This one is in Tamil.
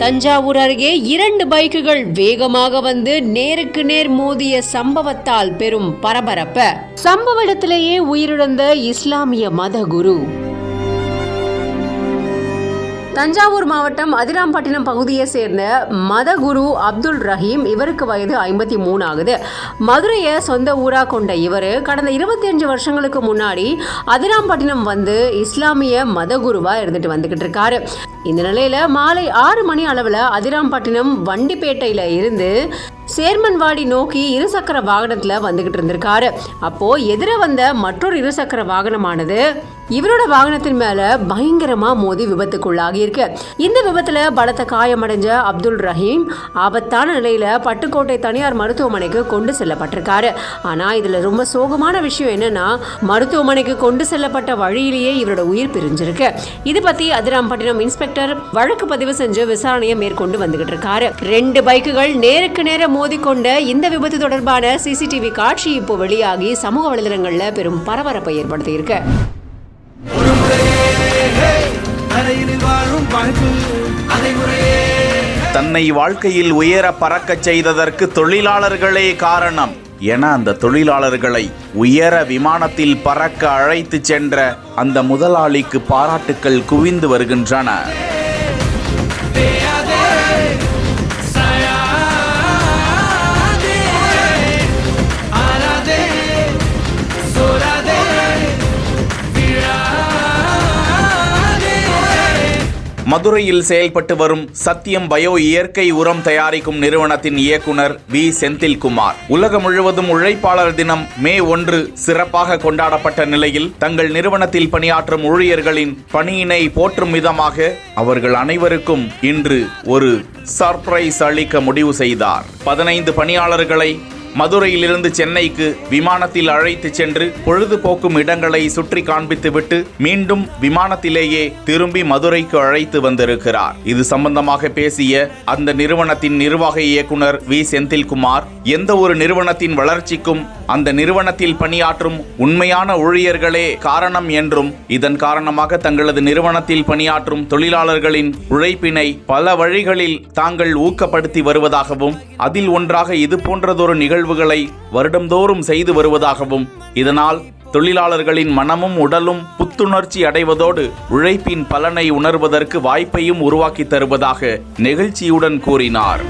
தஞ்சாவூர் அருகே 2 பைக்குகள் வேகமாக வந்து நேருக்கு நேர் மோதிய சம்பவத்தால் பெரும் பரபரப்பு. சம்பவ இடத்திலேயே உயிரிழந்த இஸ்லாமிய மத குரு. தஞ்சாவூர் மாவட்டம் அதிராம்பட்டினம் பகுதியை சேர்ந்த மதகுரு அப்துல் ரஹீம். இவருக்கு வயது 53 ஆகுது. மதுரையை சொந்த ஊரா கொண்ட இவர் கடந்த 25 வருஷங்களுக்கு முன்னாடி அதிராம்பட்டினம் வந்து இஸ்லாமிய மதகுருவா இருந்துட்டு வந்துகிட்டு இருக்காரு. இந்த நிலையில மாலை 6 மணி அளவில் அதிராம்பட்டினம் வண்டிப்பேட்டையில இருந்து சேர்மன்வாடி நோக்கி இருசக்கர வாகனத்துல வந்துகிட்டு இருந்திருக்காரு. அப்போ எதிர வந்த மற்றொரு இருசக்கர வாகனமானது இவரோட வாகனத்தின் மேல பயங்கரமா மோதி விபத்துக்குள்ளாகி இருக்கு. இந்த விபத்துல பலத்த காயமடைஞ்ச அப்துல் ரஹீம் ஆபத்தான நிலையில பட்டுக்கோட்டை தனியார் மருத்துவமனைக்கு கொண்டு செல்லப்பட்டிருக்காரு. ஆனா இதுல ரொம்ப சோகமான விஷயம் என்னன்னா, மருத்துவமனைக்கு கொண்டு செல்லப்பட்ட வழியிலேயே இவரோட உயிர் பிரிஞ்சிருக்கு. இது பத்தி அதிராம்பட்டினம் இன்ஸ்பெக்டர் வழக்கு பதிவு செஞ்சு விசாரணையை மேற்கொண்டு வந்துகிட்டு இருக்காரு. 2 பைக்குகள் நேருக்கு நேர மோதிக்கொண்ட இந்த விபத்து தொடர்பான சிசிடிவி காட்சி இப்போ வெளியாகி சமூக வலைதளங்கள்ல பெரும் பரபரப்பை ஏற்படுத்தி இருக்கு. தன்னை வாழ்க்கையில் உயர பறக்க செய்ததற்கு தொழிலாளர்களே காரணம் என அந்த தொழிலாளர்களை உயர விமானத்தில் பறக்க அழைத்து சென்ற அந்த முதலாளிக்கு பாராட்டுக்கள் குவிந்து வருகின்றன. மதுரையில் செயல்பட்டு வரும் சத்தியம் பயோ இயற்கை உரம் தயாரிக்கும் நிறுவனத்தின் இயக்குனர் வி செந்தில்குமார். உலகம் முழுவதும் உழைப்பாளர் தினம் மே 1 சிறப்பாக கொண்டாடப்பட்ட நிலையில் தங்கள் நிறுவனத்தில் பணியாற்றும் ஊழியர்களின் பணியினை போற்றும் விதமாக அவர்கள் அனைவருக்கும் இன்று ஒரு சர்ப்ரைஸ் அளிக்க முடிவு செய்தார். 15 பணியாளர்களை மதுரையிலிருந்து சென்னைக்கு விமானத்தில் அழைத்து சென்று பொழுதுபோக்கும் இடங்களை சுற்றி காண்பித்துவிட்டு மீண்டும் விமானத்திலேயே திரும்பி மதுரைக்கு அழைத்து வந்திருக்கிறார். இது சம்பந்தமாக பேசிய அந்த நிறுவனத்தின் நிர்வாக இயக்குனர் வி செந்தில்குமார், எந்த ஒரு நிறுவனத்தின் வளர்ச்சிக்கும் அந்த நிறுவனத்தில் பணியாற்றும் உண்மையான ஊழியர்களே காரணம் என்றும், இதன் காரணமாக தங்களது நிறுவனத்தில் பணியாற்றும் தொழிலாளர்களின் உழைப்பினை பல வழிகளில் தாங்கள் ஊக்கப்படுத்தி வருவதாகவும், அதில் ஒன்றாக இது போன்றதொரு நிகழ்வுகளை வருடந்தோறும் செய்து வருவதாகவும், இதனால் தொழிலாளர்களின் மனமும் உடலும் புத்துணர்ச்சி அடைவதோடு உழைப்பின் பலனை உணர்வதற்கு வாய்ப்பையும் உருவாக்கி தருவதாக நெகிழ்ச்சியுடன் கூறினார்.